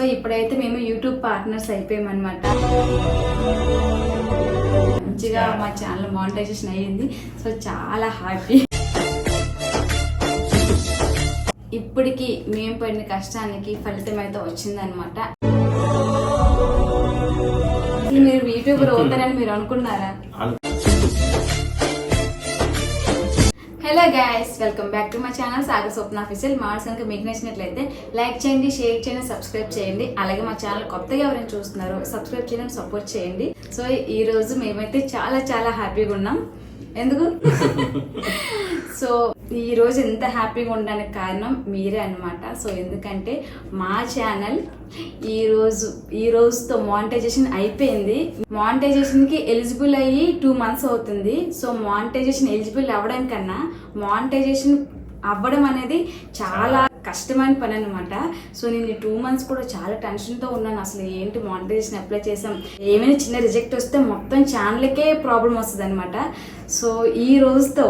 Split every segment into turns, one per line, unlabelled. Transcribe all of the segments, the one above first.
So ఇప్పుడైతే మేము YouTube partners అయిపోయామన్నమాట. మంచిగా మా ఛానల్ మానిటైజేషన్ అయ్యింది. సో చాలా హ్యాపీ. ఇప్పటికి మేము పడిన కష్టానికి ఫలితం అయితే వచ్చిందనమాట. మీరు యూట్యూబర్ అవుతారని మీరు అనుకున్నారా? Hello guys, welcome back to my channel Sagar Swapna official. మా కనుక మీకు నచ్చినట్లయితే లైక్ చేయండి, షేర్ చేయండి, సబ్స్క్రైబ్ చేయండి. అలాగే మా ఛానల్ కొత్తగా ఎవరైనా చూస్తున్నారో సబ్స్క్రైబ్ చేయండి, సపోర్ట్ చేయండి. సో ఈ రోజు మేమైతే చాలా చాలా హ్యాపీగా ఉన్నాం. ఎందుకు సో ఈ రోజు ఎంత హ్యాపీగా ఉండడానికి కారణం మీరే అనమాట. సో ఎందుకంటే మా ఛానల్ ఈ రోజుతో మానిటైజేషన్ అయిపోయింది. మానిటైజేషన్కి ఎలిజిబుల్ అయ్యి 2 months అవుతుంది. సో మానిటైజేషన్ ఎలిజిబుల్ అవ్వడం కన్నా మానిటైజేషన్ అవ్వడం అనేది చాలా కష్టమైన పని అనమాట. సో నేను 2 months కూడా చాలా టెన్షన్తో ఉన్నాను. అసలు ఏంటి మానిటైజేషన్ అప్లై చేసాం, ఏమైనా చిన్న రిజెక్ట్ వస్తే మొత్తం ఛానల్కే ప్రాబ్లం వస్తుంది అనమాట. సో ఈ రోజుతో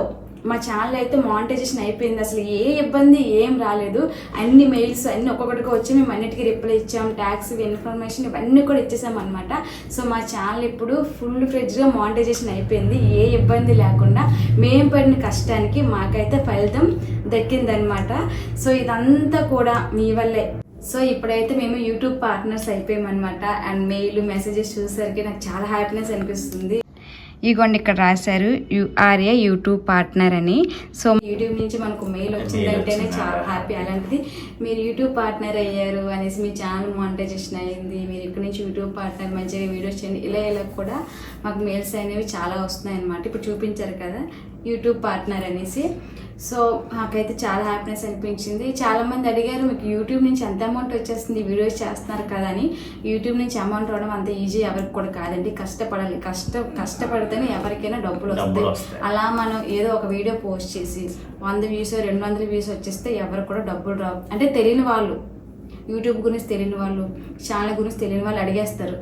మా ఛానల్ అయితే మానిటైజేషన్ అయిపోయింది. అసలు ఏ ఇబ్బంది ఏం రాలేదు. అన్ని మెయిల్స్ అన్ని ఒక్కొక్కటిగా వచ్చి మేము అన్నిటికీ రిప్లై ఇచ్చాం. ట్యాక్స్ ఇన్ఫర్మేషన్ ఇవన్నీ కూడా ఇచ్చేసాం అనమాట. సో మా ఛానల్ ఇప్పుడు ఫుల్ ఫ్లెడ్జ్గా మానిటైజేషన్ అయిపోయింది. ఏ ఇబ్బంది లేకుండా మేము పడిన కష్టానికి మాకైతే ఫలితం దక్కిందనమాట. సో ఇదంతా కూడా మీ వల్లే. సో ఇప్పుడైతే మేము యూట్యూబ్ పార్ట్నర్స్ అయిపోయామన్నమాట. అండ్ మెయిల్ మెసేజెస్ చూసేసరికి నాకు చాలా హ్యాపీనెస్ అనిపిస్తుంది. ఇగోండి ఇక్కడ రాశారు యూఆర్ఏ యూట్యూబ్ పార్ట్నర్ అని. సో యూట్యూబ్ నుంచి మనకు మెయిల్ వచ్చిందంటేనే చాలా హ్యాపీ. అలాంటిది మీరు యూట్యూబ్ పార్ట్నర్ అయ్యారు అనేసి మీ ఛానల్ మానిటైజేషన్ అయ్యింది, మీరు ఇక్కడ నుంచి యూట్యూబ్ పార్ట్నర్ మంచిగా వీడియోస్ చేయండి, ఇలా కూడా మాకు మెయిల్స్ అనేవి చాలా వస్తున్నాయి అన్నమాట. ఇప్పుడు చూపించారు కదా యూట్యూబ్ పార్ట్నర్ అనేసి. సో నాకైతే చాలా హ్యాపీనెస్ అనిపించింది. చాలామంది అడిగారు మీకు యూట్యూబ్ నుంచి ఎంత అమౌంట్ వచ్చేస్తుంది, వీడియోస్ చేస్తున్నారు కదా అని. యూట్యూబ్ నుంచి అమౌంట్ రావడం అంత ఈజీ ఎవరికి కూడా కాదండి. కష్టపడాలి. కష్టపడితేనే ఎవరికైనా డబ్బులు వస్తాయి. అలా మనం ఏదో ఒక వీడియో పోస్ట్ చేసి 100 views 200 views వచ్చేస్తే ఎవరికి కూడా డబ్బులు రావు. అంటే తెలియని వాళ్ళు, యూట్యూబ్ గురించి తెలియని వాళ్ళు, ఛానల్ గురించి తెలియని వాళ్ళు అడిగేస్తారు,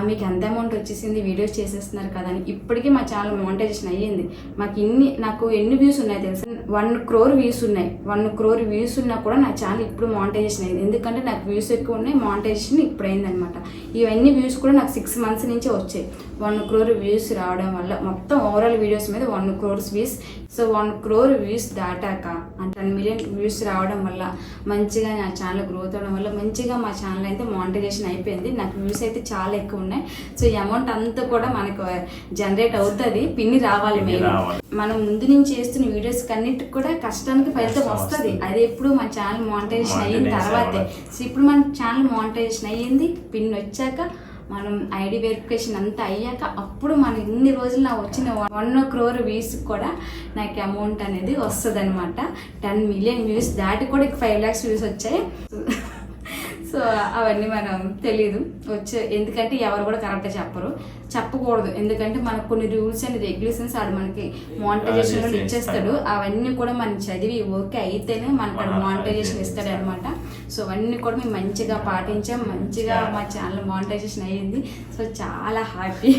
మీకు ఎంత అమౌంట్ వచ్చేసింది, వీడియోస్ చేసేస్తున్నారు కదా అని. ఇప్పటికీ మా ఛానల్ మానిటైజేషన్ అయ్యింది. నాకు ఎన్ని వ్యూస్ ఉన్నాయి తెలుసా? 1 crore వ్యూస్ ఉన్నాయి. 1 crore వ్యూస్ ఉన్నా కూడా నా ఛానల్ ఇప్పుడు మానిటైజేషన్ అయింది. ఎందుకంటే నాకు వ్యూస్ ఎక్కువ ఉన్నాయి, మానిటైజేషన్ ఇప్పుడు అయిందనమాట. ఇవన్నీ వ్యూస్ కూడా నాకు 6 months నుంచే వచ్చాయి. 1 crore వ్యూస్ రావడం వల్ల మొత్తం ఓవరాల్ వీడియోస్ మీద 1 crore views. So 1 crore views దాటాక అంటే 10 million వ్యూస్ రావడం వల్ల మంచిగా నా ఛానల్ గ్రోత్ అవడం వల్ల మంచిగా మా ఛానల్ అయితే మానిటైజేషన్ అయిపోయింది. నాకు వ్యూస్ అయితే చాలా ఎక్కువ ఉన్నాయి. సో ఈ అమౌంట్ అంతా కూడా మనకు జనరేట్ అవుతుంది, పిన్ని రావాలి. మనం ముందు నుంచి చేస్తున్న వీడియోస్ కన్నిటికి కూడా కష్టానికి ఫలితం వస్తుంది. అది ఎప్పుడు మన ఛానల్ మానిటైజేషన్ అయిన తర్వాతే. సో ఇప్పుడు మన ఛానల్ మానిటైజేషన్ అయ్యింది, పిన్ వచ్చాక మనం ఐడి వెరిఫికేషన్ అంతా అయ్యాక అప్పుడు మనం ఇన్ని రోజులు నాకు వచ్చిన 1 crore వ్యూస్ కూడా నాకు అమౌంట్ అనేది వస్తుంది అనమాట. 10 million వ్యూస్ దాటి కూడా 5 lakhs వ్యూస్ వచ్చాయి. సో అవన్నీ మనం తెలీదు ఎందుకంటే ఎవరు కూడా కరెక్ట్గా చెప్పకూడదు. ఎందుకంటే మనకు కొన్ని రూల్స్ అండ్ రెగ్యులేషన్స్ ఆడు మనకి మానిటైజేషన్ ఇచ్చేస్తాడు. అవన్నీ కూడా మనం చదివి ఓకే అయితేనే మనకు మానిటైజేషన్ ఇస్తాడు అనమాట. సో అవన్నీ కూడా మేము మంచిగా పాటించాం. మంచిగా మా ఛానల్ మానిటైజేషన్ అయ్యింది. సో చాలా హ్యాపీ.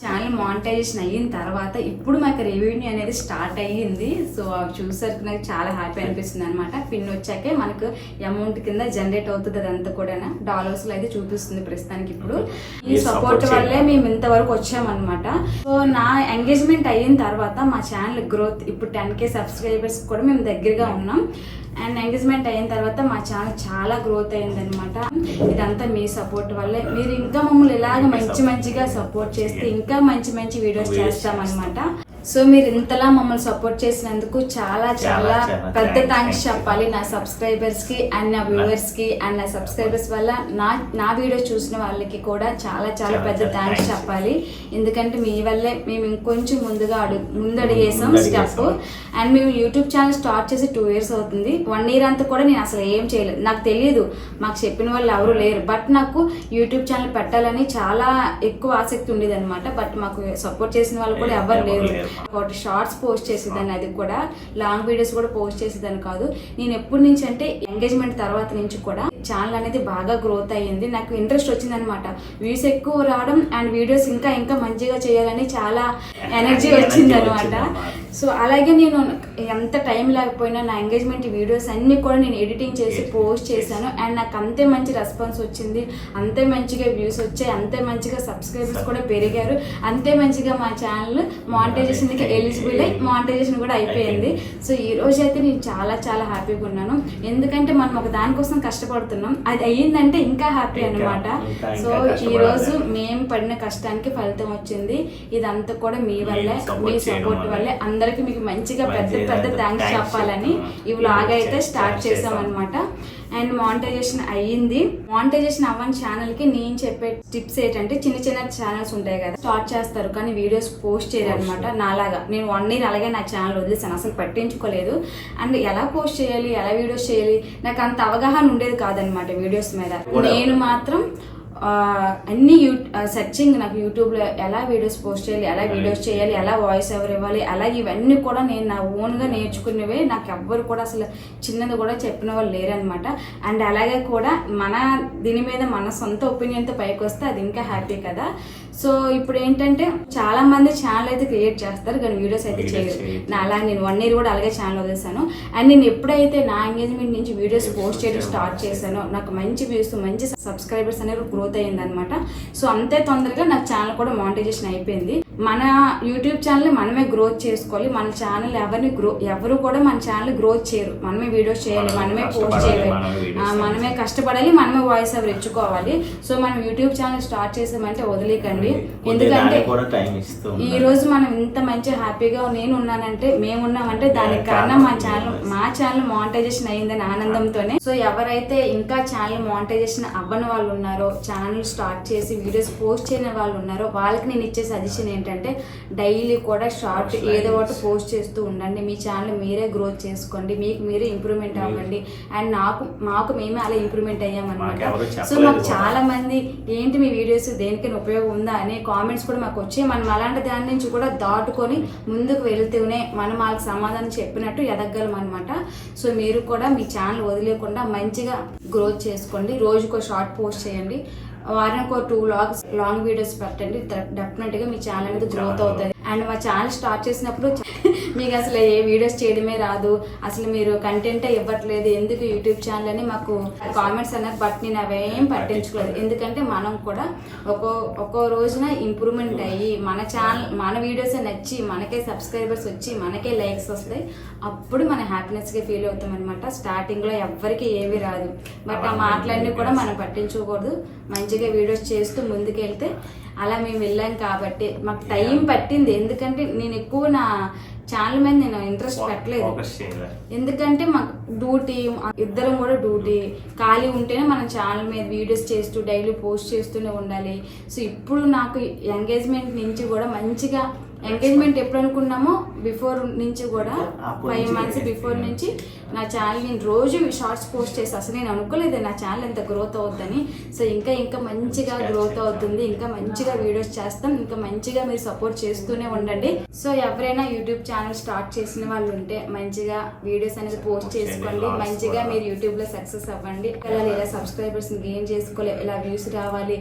ఛానల్ మానిటైజేషన్ అయిన తర్వాత ఇప్పుడు మాకు రెవెన్యూ అనేది స్టార్ట్ అయ్యింది. సో అవి చూసరికి నాకు చాలా హ్యాపీ అనిపిస్తుంది అనమాట. పిన్ వచ్చాకే మనకు అమౌంట్ కింద జనరేట్ అవుతుంది. అదంతా కూడా డాలర్స్లో అయితే చూపిస్తుంది ప్రస్తుతానికి. ఇప్పుడు ఈ సపోర్ట్ వల్లే మేము ఇంతవరకు వచ్చామన్నమాట. సో నా ఎంగేజ్మెంట్ అయిన తర్వాత మా ఛానల్ గ్రోత్ ఇప్పుడు 10K సబ్స్క్రైబర్స్ కూడా మేము దగ్గరగా ఉన్నాం. అండ్ ఎంగేజ్మెంట్ అయిన తర్వాత మా ఛానల్ చాలా గ్రోత్ అయిందనమాట. ఇదంతా మీ సపోర్ట్ వల్లే. మీరు ఇంకా మమ్మల్ని ఇలాగ మంచిగా సపోర్ట్ చేస్తే ఇంకా మంచి వీడియోస్ చేస్తామన్నమాట. సో మీరు ఇంతలా మమ్మల్ని సపోర్ట్ చేసినందుకు చాలా చాలా పెద్ద థ్యాంక్స్ చెప్పాలి నా సబ్స్క్రైబర్స్కి అండ్ నా వ్యూవర్స్కి. అండ్ నా సబ్స్క్రైబర్స్ వల్ల నా వీడియో చూసిన వాళ్ళకి కూడా చాలా చాలా పెద్ద థ్యాంక్స్ చెప్పాలి. ఎందుకంటే మీ వల్లే మేము ఇంకొంచెం ముందడిగేసాం స్టెప్. అండ్ మేము యూట్యూబ్ ఛానల్ స్టార్ట్ చేసి 2 years అవుతుంది. 1 year అంతా కూడా నేను అసలు ఏం చేయలేదు. నాకు తెలియదు, మాకు చెప్పిన వాళ్ళు ఎవరు లేరు. బట్ నాకు యూట్యూబ్ ఛానల్ పెట్టాలని చాలా ఎక్కువ ఆసక్తి ఉండేది అనమాట. బట్ మాకు సపోర్ట్ చేసిన వాళ్ళు కూడా ఎవరు లేరు. ఒకటి షార్ట్స్ పోస్ట్ చేసేదాన్ని, అది కూడా లాంగ్ వీడియోస్ కూడా పోస్ట్ చేసేదాన్ని కాదు. నేను ఎప్పటి నుంచి అంటే ఎంగేజ్మెంట్ తర్వాత నుంచి కూడా ఛానల్ అనేది బాగా గ్రోత్ అయ్యింది. నాకు ఇంట్రెస్ట్ వచ్చిందనమాట, వ్యూస్ ఎక్కువ రావడం అండ్ వీడియోస్ ఇంకా ఇంకా మంచిగా చేయాలని చాలా ఎనర్జీ వచ్చిందనమాట. సో అలాగే నేను ఎంత టైం లేకపోయినా నా ఎంగేజ్మెంట్ వీడియోస్ అన్నీ కూడా నేను ఎడిటింగ్ చేసి పోస్ట్ చేశాను అండ్ నాకు అంతే మంచి రెస్పాన్స్ వచ్చింది, అంతే మంచిగా వ్యూస్ వచ్చాయి, అంతే మంచిగా సబ్స్క్రైబర్స్ కూడా పెరిగారు, అంతే మంచిగా మా ఛానల్ మానిటైజేషన్కి ఎలిజిబుల్ అయ్యి మానిటైజేషన్ కూడా అయిపోయింది. సో ఈ రోజు అయితే నేను చాలా చాలా హ్యాపీగా ఉన్నాను, ఎందుకంటే మనం ఒక దానికోసం కష్టపడుతున్నాం, అది అయ్యిందంటే ఇంకా హ్యాపీ అనమాట. సో ఈ రోజు మేము పడిన కష్టానికి ఫలితం వచ్చింది. ఇదంతా కూడా మీ వల్లే, మీ సపోర్ట్ వల్లే. అందరికి మీకు మంచిగా పెద్ద పెద్ద థ్యాంక్స్ చెప్పాలని ఈ వ్లాగ్ అయితే స్టార్ట్ చేసామన్నమాట. అండ్ మానిటైజేషన్ అయ్యింది. మానిటైజేషన్ అవ్వని ఛానల్కి నేను చెప్పే టిప్స్ ఏంటంటే, చిన్న చిన్న ఛానల్స్ ఉంటాయి కదా, స్టార్ట్ చేస్తారు కానీ వీడియోస్ పోస్ట్ చేయరు అనమాట. నాలాగా నేను 1 year అలాగే నా ఛానల్ వదిలేసాను, అసలు పట్టించుకోలేదు. అండ్ ఎలా పోస్ట్ చేయాలి, ఎలా వీడియోస్ చేయాలి నాకు అంత అవగాహన ఉండేది కాదనమాట వీడియోస్ మీద. నేను మాత్రం అన్ని సెర్చింగ్, నాకు యూట్యూబ్లో ఎలా వీడియోస్ పోస్ట్ చేయాలి, ఎలా వీడియోస్ చేయాలి, ఎలా వాయిస్ ఓవర్ ఇవ్వాలి, అలాగే ఇవన్నీ కూడా నేను నా ఓన్గా నేర్చుకునేవే. నాకు ఎవ్వరు కూడా అసలు చిన్నది కూడా చెప్పిన వాళ్ళు లేరనమాట. అండ్ అలాగే కూడా మన దీని మీద మన సొంత ఒపీనియన్తో పైకి వస్తే అది ఇంకా హ్యాపీ కదా. సో ఇప్పుడు ఏంటంటే చాలా మంది ఛానల్ అయితే క్రియేట్ చేస్తారు కానీ వీడియోస్ అయితే చేయరు. అలా నేను 1 year కూడా అలాగే ఛానల్ వదిలేసాను. అండ్ నేను ఎప్పుడైతే నా ఎంగేజ్మెంట్ నుంచి వీడియోస్ పోస్ట్ చేయడం స్టార్ట్ చేశానో నాకు మంచి వ్యూస్, మంచి సబ్స్క్రైబర్స్ అనేది గ్రోత్ అయ్యింది అనమాట. సో అంతే తొందరగా నాకు ఛానల్ కూడా మానిటైజేషన్ అయిపోయింది. మన యూట్యూబ్ ఛానల్ మనమే గ్రోత్ చేసుకోవాలి. మన ఛానల్ ఎవరు కూడా మన ఛానల్ గ్రోత్ చేయరు. మనమే వీడియోస్ చేయాలి, మనమే పోస్ట్ చేయాలి, మనమే కష్టపడాలి, మనమే వాయిస్ ఓవర్ ఇచ్చుకోవాలి. సో మనం యూట్యూబ్ ఛానల్ స్టార్ట్ చేసామంటే వదిలేకండి. ఎందుకంటే ఈ రోజు మనం ఇంత మంచి హ్యాపీగా నేను ఉన్నానంటే, మేము ఉన్నామంటే దానికి కారణం మా ఛానల్ మానిటైజేషన్ అయ్యిందని ఆనందంతోనే. సో ఎవరైతే ఇంకా ఛానల్ మానిటైజేషన్ అవ్వని వాళ్ళు ఉన్నారో, ఛానల్ స్టార్ట్ చేసి వీడియోస్ పోస్ట్ చేయని వాళ్ళు ఉన్నారో, వాళ్ళకి నేను ఇచ్చే సజెషన్ ఏంటంటే, డైలీ కూడా షార్ట్ ఏదో ఒకటి పోస్ట్ చేస్తూ ఉండండి. మీ ఛానల్ మీరే గ్రోత్ చేసుకోండి, మీకు మీరే ఇంప్రూవ్మెంట్ అవ్వండి. అండ్ మాకు మేమే అలా ఇంప్రూవ్మెంట్ అయ్యామన్నమాట. సో మాకు చాలా మంది ఏంటి మీ వీడియోస్ దేనికైనా ఉపయోగం ఉందా అనే కామెంట్స్ కూడా మాకు వచ్చి, మనం అలాంటి దాని నుంచి కూడా దాటుకొని ముందుకు వెళ్తూనే మనం వాళ్ళకి సమాధానం చెప్పినట్టు ఎదగలం అనమాట. సో మీరు కూడా మీ ఛానల్ వదిలేకుండా మంచిగా గ్రోత్ చేసుకోండి. రోజుకో షార్ట్ పోస్ట్ చేయండి, వారానికి 2 vlogs లాంగ్ వీడియోస్ పెట్టండి. డెఫినెట్గా మీ ఛానల్ అనేది గ్రోత్ అవుతుంది. అండ్ మా ఛానల్ స్టార్ట్ చేసినప్పుడు మీకు అసలు ఏ వీడియోస్ చేయడమే రాదు, అసలు మీరు కంటెంటే ఇవ్వట్లేదు, ఎందుకు యూట్యూబ్ ఛానల్ అని మాకు కామెంట్స్ అన్నారు. బట్ నేను అవేం పట్టించుకోలేదు, ఎందుకంటే మనం కూడా ఒక్కో రోజున ఇంప్రూవ్మెంట్ అయ్యి మన ఛానల్, మన వీడియోస్ నచ్చి మనకే సబ్స్క్రైబర్స్ వచ్చి మనకే లైక్స్ వస్తాయి, అప్పుడు మన హ్యాపీనెస్గా ఫీల్ అవుతాం అనమాట. స్టార్టింగ్లో ఎవ్వరికి ఏవి రాదు, బట్ ఆ మాటలన్నీ కూడా మనం పట్టించుకోకూడదు. మంచిగా వీడియోస్ చేస్తూ ముందుకెళ్తే అలా మేము వెళ్ళాం కాబట్టి మాకు టైం పట్టింది. ఎందుకంటే నేను ఎక్కువ నా ఛానల్ మీద నేను ఇంట్రెస్ట్ పెట్టలేదు, ఎందుకంటే మాకు డ్యూటీ, ఇద్దరం కూడా డ్యూటీ, ఖాళీ ఉంటేనే మనం ఛానల్ మీద వీడియోస్ చేస్తూ డైలీ పోస్ట్ చేస్తూనే ఉండాలి. సో ఇప్పుడు నాకు ఎంగేజ్మెంట్ నుంచి కూడా మంచిగా, ఎంగేజ్మెంట్ ఎప్పుడు అనుకున్నామో బిఫోర్ నుంచి కూడా 5 months బిఫోర్ నుంచి నా ఛానల్ నేను రోజు షార్ట్స్ పోస్ట్ చేసి, అసలు నేను అనుకోలేదు నా ఛానల్ ఎంత గ్రోత్ అవుతుందని. సో ఇంకా మంచిగా గ్రోత్ అవుతుంది, ఇంకా మంచిగా వీడియోస్ చేస్తాం, ఇంకా మంచిగా మీరు సపోర్ట్ చేస్తూనే ఉండండి. సో ఎవరైనా యూట్యూబ్ ఛానల్ స్టార్ట్ చేసిన వాళ్ళు ఉంటే మంచిగా వీడియోస్ అనేది పోస్ట్ చేసుకోండి, మంచిగా మీరు యూట్యూబ్లో సక్సెస్ అవ్వండి. ఇలా సబ్స్క్రైబర్స్ గెయిన్ చేసుకోవాలి, ఇలా వ్యూస్ రావాలి.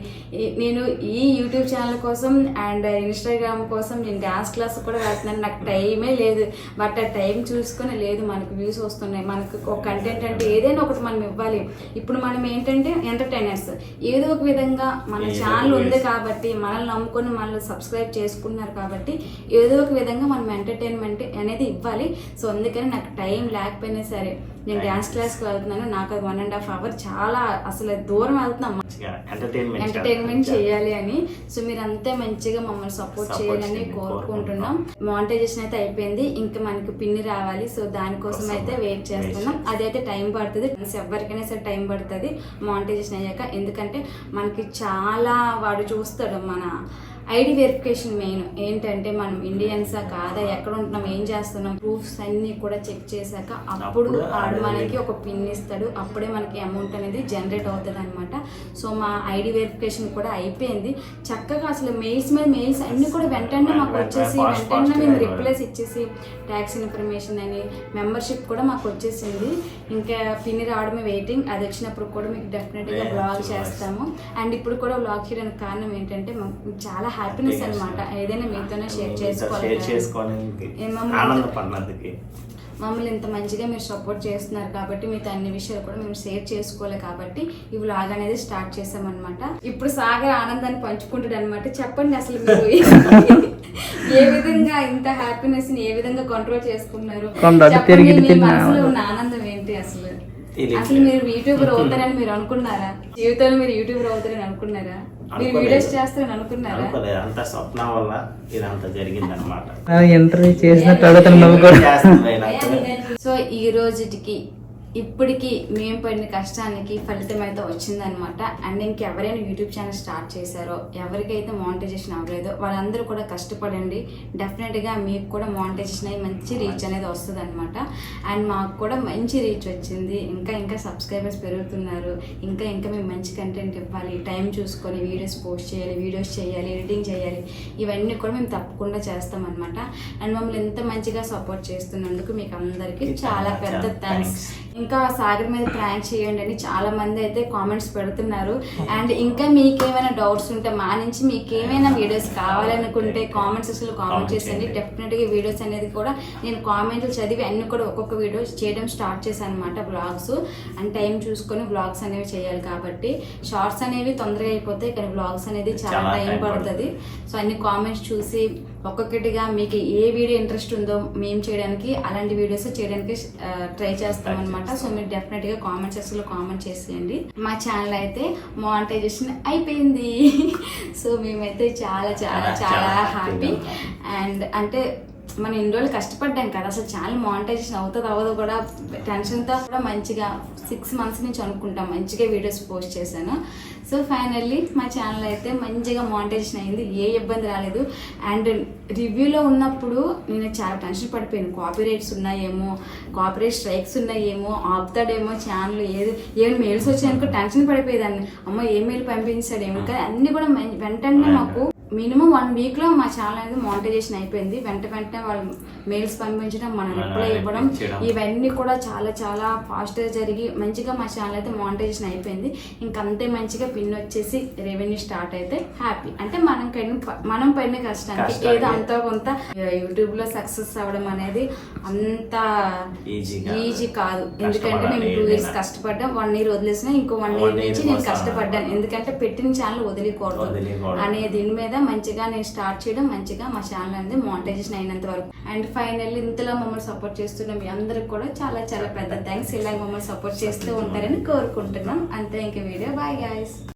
నేను ఈ యూట్యూబ్ ఛానల్ కోసం అండ్ ఇన్స్టాగ్రామ్ కోసం నేను డాన్స్ క్లాస్ కూడా వెళ్తున్నాను. నాకు టైమే లేదు, బట్ ఆ టైం చూసుకొని లేదు మనకు వ్యూస్ వస్తున్నాయి, మనకు ఒక కంటెంట్ అంటే ఏదైనా ఒకటి మనం ఇవ్వాలి. ఇప్పుడు మనం ఏంటంటే ఎంటర్టైనర్స్, ఏదో ఒక విధంగా మన ఛానల్ ఉంది కాబట్టి, మనల్ని నమ్ముకొని మనల్ని సబ్స్క్రైబ్ చేసుకున్నారు కాబట్టి ఏదో ఒక విధంగా మనం ఎంటర్టైన్మెంట్ అనేది ఇవ్వాలి. సో అందుకని నాకు టైం లేకపోయినా సరే నేను డ్యాన్స్ క్లాస్కి వెళ్తున్నాను. నాకు అది 1.5 hour చాలా అసలు దూరం వెళ్తున్నాం ఎంటర్టైన్మెంట్ చేయాలి అని. సో మీరు అంతే మంచిగా మమ్మల్ని సపోర్ట్ చేయాలని కోరుకుంటున్నాం. మానిటైజేషన్ అయితే అయిపోయింది, ఇంకా మనకి పిన్ని రావాలి. సో దానికోసం అయితే వెయిట్ చేస్తున్నాం. అదైతే టైం పడుతుంది, ఎవరికైనా సరే టైం పడుతుంది మానిటైజేషన్ అయ్యాక. ఎందుకంటే మనకి చాలా వాడు చూస్తాడు, మన ఐడి వెరిఫికేషన్ మెయిన్ ఏంటంటే మనం ఇండియన్సా కాదా, ఎక్కడ ఉంటున్నాం, ఏం చేస్తున్నాం, ప్రూఫ్స్ అన్నీ కూడా చెక్ చేశాక అప్పుడు ఆడు మనకి ఒక పిన్ ఇస్తాడు, అప్పుడే మనకి అమౌంట్ అనేది జనరేట్ అవుతుంది అనమాట. సో సో మా ఐడి వెరిఫికేషన్ కూడా అయిపోయింది చక్కగా. అసలు మెయిల్స్ మీద మెయిల్స్ అన్నీ కూడా వెంటనే మాకు వచ్చేసి వెంటనే మేము రిప్లైస్ ఇచ్చేసి ట్యాక్స్ ఇన్ఫర్మేషన్ అని మెంబర్షిప్ కూడా మాకు వచ్చేసింది. ఇంకా పిన్ రావడమే వెయిటింగ్. అది వచ్చినప్పుడు కూడా మీకు డెఫినెట్గా బ్లాగ్ చేస్తాము. అండ్ ఇప్పుడు కూడా బ్లాగ్ చేయడానికి కారణం ఏంటంటే మాకు చాలా హ్యాపీనెస్ అనమాట. ఏదైనా మీతోనే షేర్ చేసుకోవాలి. మమ్మల్ని ఇంత మంచిగా మీరు సపోర్ట్ చేస్తున్నారు కాబట్టి మీతో అన్ని విషయాలు కూడా మేము షేర్ చేసుకోవాలి కాబట్టి ఈ వ్లాగ్ అనేది స్టార్ట్ చేసామన్నమాట. ఇప్పుడు సాగర్ ఆనందాన్ని పంచుకుంటాడు అనమాట. చెప్పండి అసలు మీరు ఏ విధంగా ఇంత హ్యాపీనెస్ ని ఏ విధంగా కంట్రోల్ చేసుకున్నారు? చెప్పండి, మీ మనసులో ఉన్న ఆనందం ఏంటి అసలు? అసలు మీరు యూట్యూబర్ అవుతారని మీరు అనుకున్నారా? జీవితంలో మీరు యూట్యూబర్ అవుతారని అనుకున్నారా? మీరు వీడియోస్ చేస్తారని అనుకున్నారా?
అంత స్వప్నం వల్ల ఇదంతా జరిగింది అనమాట.
ఇంటర్వ్యూ చేసినట్టు.
సో ఈ రోజుకి ఇప్పటికి మేము పడిన కష్టానికి ఫలితం అయితే వచ్చిందనమాట. అండ్ ఇంకెవరైనా యూట్యూబ్ ఛానల్ స్టార్ట్ చేశారో, ఎవరికైతే మానిటైజేషన్ అవ్వలేదో వాళ్ళందరూ కూడా కష్టపడండి. డెఫినెట్గా మీకు కూడా మానిటైజేషన్ అయ్యి మంచి రీచ్ అనేది వస్తుంది అనమాట. అండ్ మాకు కూడా మంచి రీచ్ వచ్చింది. ఇంకా సబ్స్క్రైబర్స్ పెరుగుతున్నారు. ఇంకా మేము మంచి కంటెంట్ ఇవ్వాలి, టైం చూసుకొని వీడియోస్ పోస్ట్ చేయాలి, వీడియోస్ చేయాలి, ఎడిటింగ్ చేయాలి, ఇవన్నీ కూడా మేము తప్పకుండా చేస్తామన్నమాట. అండ్ మమ్మల్ని ఎంత మంచిగా సపోర్ట్ చేస్తున్నందుకు మీకు అందరికీ చాలా పెద్ద థ్యాంక్స్. ఇంకా సాగర్ మీద ప్రాంక్ చేయండి అని చాలా మంది అయితే కామెంట్స్ పెడుతున్నారు. అండ్ ఇంకా మీకేమైనా డౌట్స్ ఉంటే మా నుంచి మీకేమైనా వీడియోస్ కావాలనుకుంటే కామెంట్స్ అసలు కామెంట్ చేయండి. డెఫినెట్గా వీడియోస్ అనేది కూడా నేను కామెంట్లు చదివి అన్ని కూడా ఒక్కొక్క వీడియో చేయడం స్టార్ట్ చేశాను అనమాట. బ్లాగ్స్ అండ్ టైం చూసుకొని బ్లాగ్స్ అనేవి చేయాలి కాబట్టి షార్ట్స్ అనేవి తొందరగా అయిపోతాయి, కానీ బ్లాగ్స్ అనేది చాలా టైం పడుతుంది. సో అన్ని కామెంట్స్ చూసి ఒక్కొక్కటిగా మీకు ఏ వీడియో ఇంట్రెస్ట్ ఉందో మేము చేయడానికి అలాంటి వీడియోస్ చేయడానికి ట్రై చేస్తాం అనమాట. సో మీరు డెఫినెట్గా కామెంట్ సెక్షన్లో కామెంట్ చేసేయండి. మా ఛానల్ అయితే మానిటైజేషన్ అయిపోయింది. సో మేమైతే చాలా చాలా చాలా హ్యాపీ. అండ్ అంటే మనం ఇన్ని రోజులు కష్టపడ్డాం కదా, అసలు ఛానల్ మానిటైజేషన్ అవుతుంది అవ్వదు కూడా టెన్షన్తో కూడా మంచిగా 6 months నుంచి అనుకుంటాం మంచిగా వీడియోస్ పోస్ట్ చేశాను. సో ఫైనల్లీ మా ఛానల్ అయితే మంచిగా మానిటైజేషన్ అయింది, ఏ ఇబ్బంది రాలేదు. అండ్ రివ్యూలో ఉన్నప్పుడు నేను చాలా టెన్షన్ పడిపోయాను. కాపీరైట్స్ ఉన్నాయేమో, కాపీరైట్ స్ట్రైక్స్ ఉన్నాయేమో, ఆపుతాడేమో ఛానల్, ఏమైనా మెయిల్స్ వచ్చాయనుకో టెన్షన్ పడిపోయేదాన్ని. అమ్మ ఏ మెయిల్ పంపించాడేమో, కానీ అన్నీ కూడా వెంటనే మాకు మినిమం 1 weekలో మా ఛానల్ అనేది మానిటైజేషన్ అయిపోయింది. వెంటనే వాళ్ళు మెయిల్స్ పంపించడం, మనం రిప్లై ఇవ్వడం, ఇవన్నీ కూడా చాలా చాలా ఫాస్ట్గా జరిగి మంచిగా మా ఛానల్ అయితే మానిటైజేషన్ అయిపోయింది. ఇంకంతే మంచిగా పిన్ వచ్చేసి రెవెన్యూ స్టార్ట్ అయితే హ్యాపీ. అంటే మనం పడిన కష్టానికి ఏదో అంతో కొంత యూట్యూబ్లో సక్సెస్ అవ్వడం అనేది అంత ఈజీ కాదు. ఎందుకంటే నేను 2 years కష్టపడ్డాం, 1 year వదిలేసిన, ఇంకో 1 year నుంచి నేను కష్టపడ్డాను. ఎందుకంటే పెట్టిన ఛానల్ వదిలేకూడదు అనే దీని మీద మంచిగా నేను స్టార్ట్ చేయడం, మంచిగా మా ఛానల్ అనేది మానిటైజేషన్ అయినంత వరకు. అండ్ ఫైనల్లీ ఇంతలో మమ్మల్ని సపోర్ట్ చేస్తున్న మీ అందరికి కూడా చాలా చాలా పెద్ద థ్యాంక్స్. ఇలా మమ్మల్ని సపోర్ట్ చేస్తూ ఉంటారని కోరుకుంటున్నాం. అంతే, ఇంక వీడియో బాయ్ గైస్.